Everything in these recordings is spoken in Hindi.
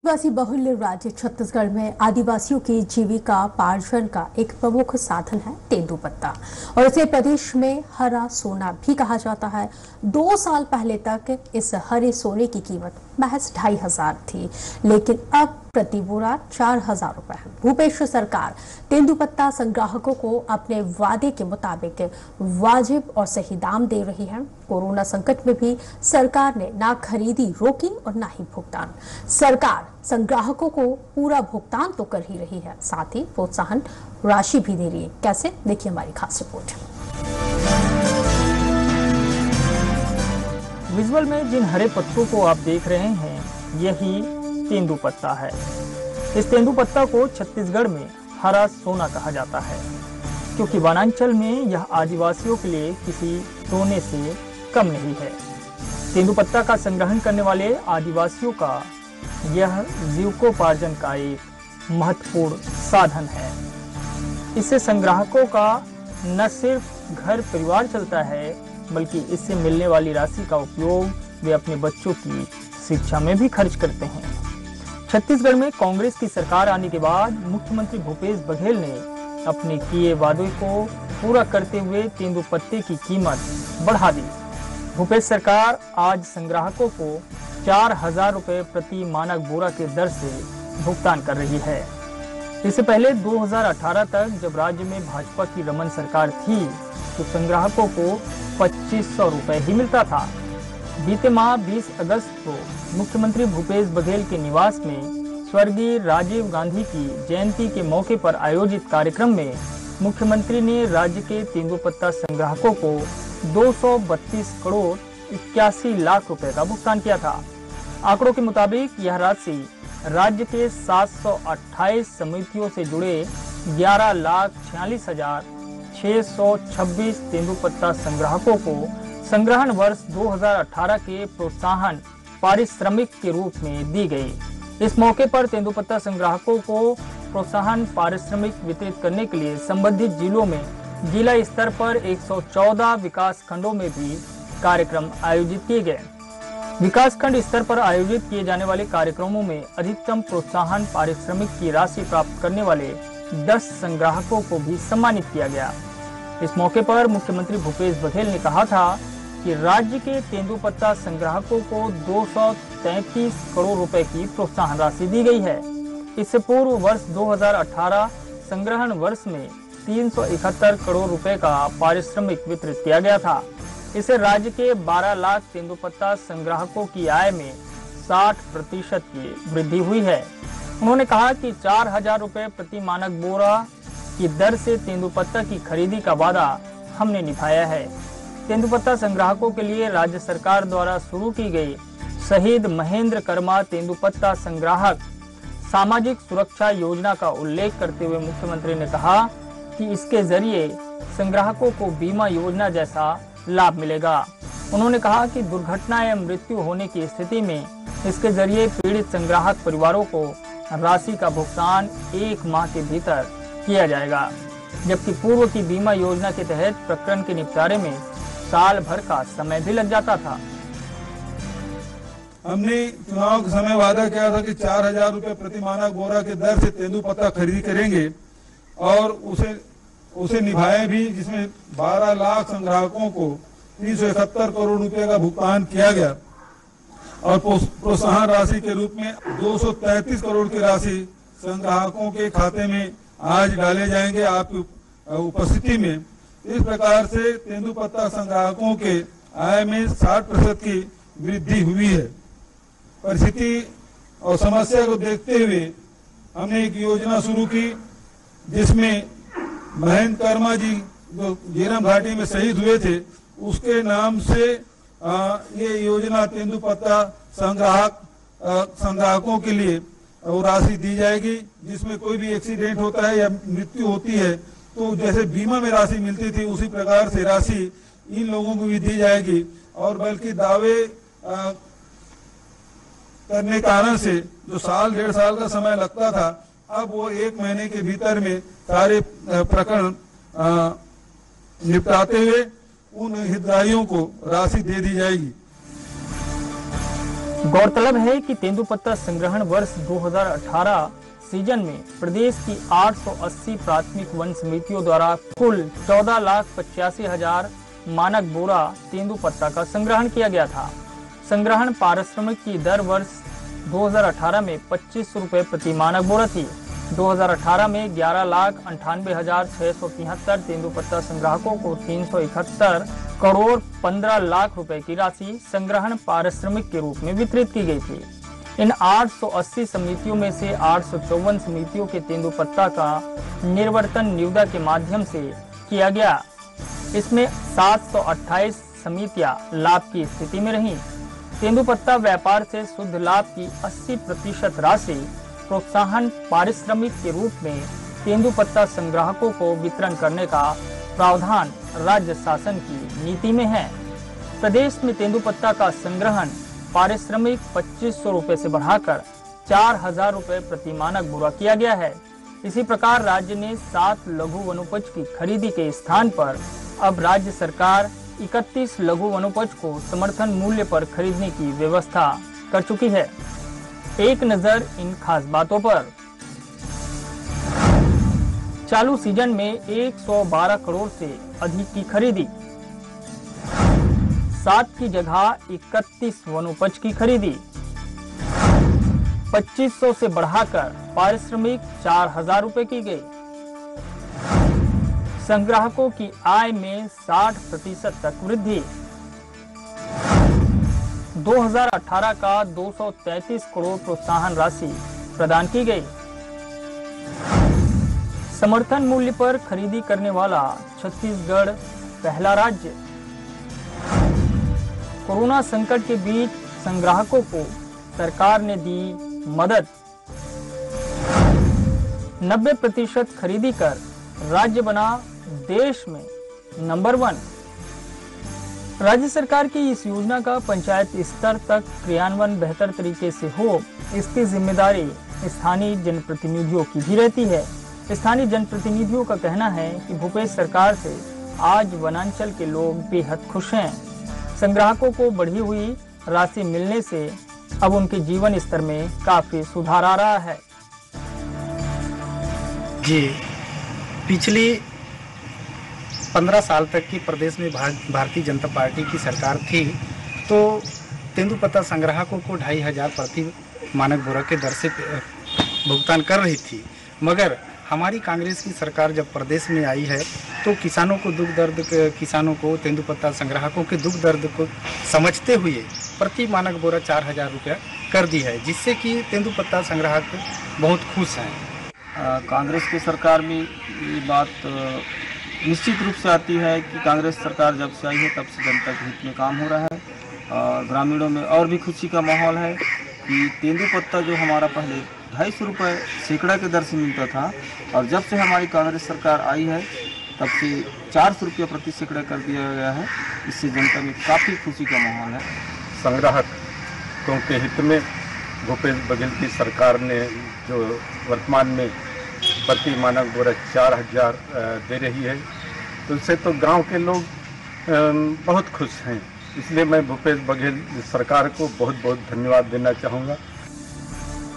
आदिवासी बहुल्य राज्य छत्तीसगढ़ में आदिवासियों की जीविकापार्जन का एक प्रमुख साधन है तेंदूपत्ता और इसे प्रदेश में हरा सोना भी कहा जाता है। 2 साल पहले तक इस हरे सोने की कीमत महज 2,500 थी, लेकिन अब प्रति बोरा 4,000 रुपए है। भूपेश सरकार तेंदूपत्ता संग्राहकों को अपने वादे के मुताबिक वाजिब और सही दाम दे रही है। कोरोना संकट में भी सरकार ने ना खरीदी रोकी और ना ही भुगतान। सरकार संग्राहकों को पूरा भुगतान तो कर ही रही है, साथ ही प्रोत्साहन राशि भी दे रही है। कैसे, देखिए हमारी खास रिपोर्ट। विजुअल में जिन हरे पत्तों को आप देख रहे हैं, यही तेंदूपत्ता है। इस तेंदूपत्ता को छत्तीसगढ़ में हरा सोना कहा जाता है, क्योंकि वनांचल में यह आदिवासियों के लिए किसी सोने से कम नहीं है। तेंदूपत्ता का संग्रहण करने वाले आदिवासियों का यह जीविकोपार्जन का एक महत्वपूर्ण साधन है। इससे संग्राहकों का न सिर्फ घर परिवार चलता है, बल्कि इससे मिलने वाली राशि का उपयोग वे अपने बच्चों की शिक्षा में भी खर्च करते हैं। छत्तीसगढ़ में कांग्रेस की सरकार आने के बाद मुख्यमंत्री भूपेश बघेल ने अपने किए वादे को पूरा करते हुए तेंदूपत्ते की कीमत बढ़ा दी। भूपेश सरकार आज संग्राहकों को 4,000 रुपए प्रति मानक बोरा के दर से भुगतान कर रही है। इससे पहले 2018 तक जब राज्य में भाजपा की रमन सरकार थी, तो संग्राहकों को 2,500 रुपए ही मिलता था। बीते माह 20 अगस्त को मुख्यमंत्री भूपेश बघेल के निवास में स्वर्गीय राजीव गांधी की जयंती के मौके पर आयोजित कार्यक्रम में मुख्यमंत्री ने राज्य के तेंदूपत्ता संग्राहकों को 232 करोड़ 81 लाख रुपए का भुगतान किया था। आंकड़ों के मुताबिक यह राशि राज्य के 728 समितियों से जुड़े 11,46,626 तेंदूपत्ता संग्राहकों को संग्रहण वर्ष 2018 के प्रोत्साहन पारिश्रमिक के रूप में दी गई। इस मौके पर तेंदूपत्ता संग्राहकों को प्रोत्साहन पारिश्रमिक वितरित करने के लिए संबंधित जिलों में जिला स्तर पर 114 विकास खंडों में भी कार्यक्रम आयोजित किए गए। विकास खंड स्तर पर आयोजित किए जाने वाले कार्यक्रमों में अधिकतम प्रोत्साहन पारिश्रमिक की राशि प्राप्त करने वाले 10 संग्राहकों को भी सम्मानित किया गया। इस मौके पर मुख्यमंत्री भूपेश बघेल ने कहा था कि राज्य के तेंदूपत्ता संग्राहकों को 233 करोड़ रुपए की प्रोत्साहन राशि दी गई है। इससे पूर्व वर्ष 2018 संग्रहण वर्ष में 371 करोड़ रुपए का पारिश्रमिक वितरित किया गया था। इससे राज्य के 12 लाख तेंदूपत्ता संग्राहकों की आय में 60% की वृद्धि हुई है। उन्होंने कहा कि 4,000 रुपए प्रति मानक बोरा की दर से तेंदूपत्ता की खरीदी का वादा हमने निभाया है। तेंदूपत्ता संग्राहकों के लिए राज्य सरकार द्वारा शुरू की गई शहीद महेंद्र कर्मा तेंदूपत्ता संग्राहक सामाजिक सुरक्षा योजना का उल्लेख करते हुए मुख्यमंत्री ने कहा कि इसके जरिए संग्राहकों को बीमा योजना जैसा लाभ मिलेगा। उन्होंने कहा कि दुर्घटना या मृत्यु होने की स्थिति में इसके जरिए पीड़ित संग्राहक परिवारों को राशि का भुगतान 1 माह के भीतर किया जाएगा, जबकि पूर्व की बीमा योजना के तहत प्रकरण के निपटारे में साल भर का समय भी लग जाता था। हमने चुनाव के समय वादा किया था कि 4,000 रुपए प्रति मानक बोरा के दर से तेंदूपत्ता खरीदी करेंगे और उसे निभाए भी, जिसमें 12 लाख संग्राहकों को 371 करोड़ रुपए का भुगतान किया गया और प्रोत्साहन राशि के रूप में 233 करोड़ की राशि संग्राहकों के खाते में आज डाले जाएंगे आपकी उपस्थिति में। इस प्रकार से तेंदूपत्ता संग्राहकों के आय में 60% की वृद्धि हुई है। परिस्थिति और समस्या को देखते हुए हमने एक योजना शुरू की, जिसमें महेंद्र कर्मा जी जो झीरम घाटी में शहीद हुए थे, उसके नाम से ये योजना तेंदूपत्ता संग्राहकों के लिए वो राशि दी जाएगी, जिसमें कोई भी एक्सीडेंट होता है या मृत्यु होती है तो जैसे बीमा में राशि मिलती थी उसी प्रकार से राशि इन लोगों को भी दी जाएगी। और बल्कि दावे करने के कारण से जो साल 1.5 साल का समय लगता था, अब वो 1 महीने के भीतर में सारे प्रकरण निपटाते हुए उन हितग्राहियों को राशि दे दी जाएगी। गौरतलब है कि तेंदुपत्ता संग्रहण वर्ष 2018 सीजन में प्रदेश की 880 प्राथमिक वन समितियों द्वारा कुल 14,85,000 मानक बोरा तेंदुपत्ता का संग्रहण किया गया था। संग्रहण पारिश्रमिक की दर वर्ष 2018 में 2500 रुपए प्रति मानक बोरा थी। 2018 में 11,98,673 तेंदुपत्ता संग्राहकों को 371 करोड़ 15 लाख रुपए की राशि संग्रहण पारिश्रमिक के रूप में वितरित की गई थी। इन 880 समितियों में से 854 समितियों के तेंदुपत्ता का निर्वर्तन निविदा के माध्यम से किया गया। इसमें 728 समितियां लाभ की स्थिति में रहीं। तेंदुपत्ता व्यापार से शुद्ध लाभ की 80% राशि प्रोत्साहन पारिश्रमिक के रूप में तेंदुपत्ता संग्राहकों को वितरण करने का प्रावधान राज्य शासन की नीति में है। प्रदेश में तेंदुपत्ता का संग्रहण पारिश्रमिक 2500 रुपए से बढ़ाकर 4,000 रुपए प्रति मानक बोरा किया गया है। इसी प्रकार राज्य ने 7 लघु वनोपज की खरीदी के स्थान पर अब राज्य सरकार 31 लघु वनोपज को समर्थन मूल्य पर खरीदने की व्यवस्था कर चुकी है। एक नजर इन खास बातों पर। चालू सीजन में 112 करोड़ से अधिक की खरीदी, 7 की जगह 31 वनोपज की खरीदी, 2500 से बढ़ाकर पारिश्रमिक 4,000 रुपए की गई। संग्राहकों की आय में 60% तक वृद्धि। 2018 का 233 करोड़ प्रोत्साहन राशि प्रदान की गई। समर्थन मूल्य पर खरीदी करने वाला छत्तीसगढ़ पहला राज्य। कोरोना संकट के बीच संग्राहकों को सरकार ने दी मदद। 90% खरीदी कर राज्य बना देश में नंबर 1। राज्य सरकार की इस योजना का पंचायत स्तर तक क्रियान्वयन बेहतर तरीके से हो, इसकी जिम्मेदारी स्थानीय जनप्रतिनिधियों की भी रहती है। स्थानीय जनप्रतिनिधियों का कहना है कि भूपेश सरकार से आज वनांचल के लोग बेहद खुश हैं। संग्राहकों को बढ़ी हुई राशि मिलने से अब उनके जीवन स्तर में काफी सुधार आ रहा है। जी, पिछली 15 साल तक की प्रदेश में भारतीय जनता पार्टी की सरकार थी, तो तेंदुपत्ता संग्राहकों को 2,500 प्रति मानक बोरा के दर से भुगतान कर रही थी। मगर हमारी कांग्रेस की सरकार जब प्रदेश में आई है तो किसानों को किसानों को तेंदुपत्ता संग्राहकों के दुख दर्द को समझते हुए प्रति मानक बोरा 4,000 रुपया कर दी है, जिससे कि तेंदुपत्ता संग्राहक बहुत खुश हैं। कांग्रेस की सरकार में ये बात निश्चित रूप से आती है कि कांग्रेस सरकार जब से आई है तब से जनता के हित में काम हो रहा है। और ग्रामीणों में और भी खुशी का माहौल है कि तेंदुपत्ता जो हमारा पहले 250 रुपये सैकड़ा के दर से मिलता था, और जब से हमारी कांग्रेस सरकार आई है तब से 400 रुपये प्रति सैकड़ा कर दिया गया है। इससे जनता में काफ़ी खुशी का माहौल है। संग्राहकों के हित में भूपेश बघेल की सरकार ने जो वर्तमान में प्रति मानक बोरा 4,000 दे रही है, तो उससे तो गांव के लोग बहुत खुश हैं। इसलिए मैं भूपेश बघेल सरकार को बहुत बहुत धन्यवाद देना चाहूँगा।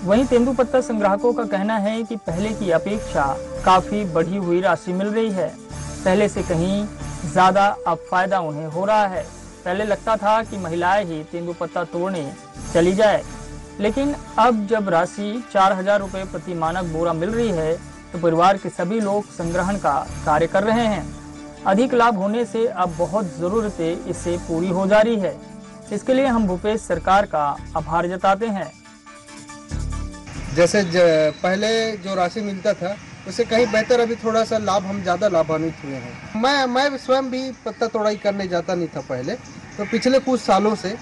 वहीं तेंदुपत्ता संग्राहकों का कहना है कि पहले की अपेक्षा काफी बढ़ी हुई राशि मिल रही है। पहले से कहीं ज्यादा अब फायदा उन्हें हो रहा है। पहले लगता था कि महिलाएं ही तेंदुपत्ता तोड़ने चली जाए, लेकिन अब जब राशि 4,000 रुपए प्रति मानक बोरा मिल रही है तो परिवार के सभी लोग संग्रहण का कार्य कर रहे हैं। अधिक लाभ होने से अब बहुत जरूरतें इससे पूरी हो जा रही है। इसके लिए हम भूपेश सरकार का आभार जताते हैं। जैसे पहले जो राशि मिलता था उससे कहीं बेहतर अभी थोड़ा सा लाभ, हम ज़्यादा लाभान्वित हुए हैं। मैं स्वयं भी पत्ता तोड़ाई करने जाता नहीं था पहले, तो पिछले कुछ सालों से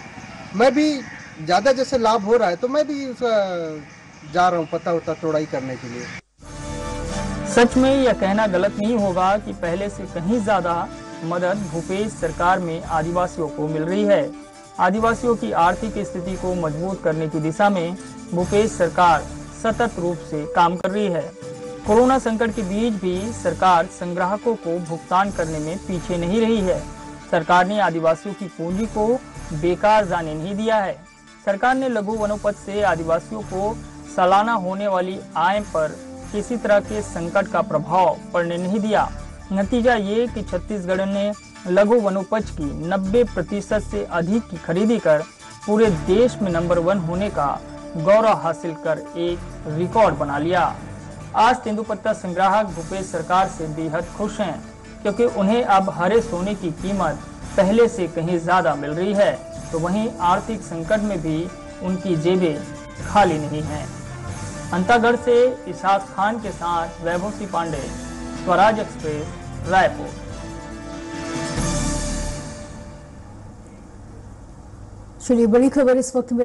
मैं भी ज़्यादा जैसे लाभ हो रहा है तो मैं भी जा रहा हूँ पत्ता तोड़ाई करने के लिए। सच में यह कहना गलत नहीं होगा कि पहले से कहीं ज्यादा मदद भूपेश सरकार में आदिवासियों को मिल रही है। आदिवासियों की आर्थिक स्थिति को मजबूत करने की दिशा में भूपेश सरकार सतत रूप से काम कर रही है। कोरोना संकट के बीच भी सरकार संग्राहकों को भुगतान करने में पीछे नहीं रही है। सरकार ने आदिवासियों की पूंजी को बेकार जाने नहीं दिया है। सरकार ने लघु वनोपज से आदिवासियों को सालाना होने वाली आय पर किसी तरह के संकट का प्रभाव पड़ने नहीं दिया। नतीजा ये कि छत्तीसगढ़ ने लघु वनोपज की 90% से अधिक की खरीदी कर पूरे देश में नंबर 1 होने का गौरव हासिल कर एक रिकॉर्ड बना लिया। आज तेंदुपत्ता संग्राहक भूपेश सरकार से बेहद खुश हैं, क्योंकि उन्हें अब हरे सोने की कीमत पहले से कहीं ज्यादा मिल रही है। तो वहीं आर्थिक संकट में भी उनकी जेबें खाली नहीं हैं। अंतागढ़ से इसाक खान के साथ वैभव सिंह पांडे, स्वराज एक्सप्रेस, रायपुर। चलिए बड़ी खबर इस वक्त में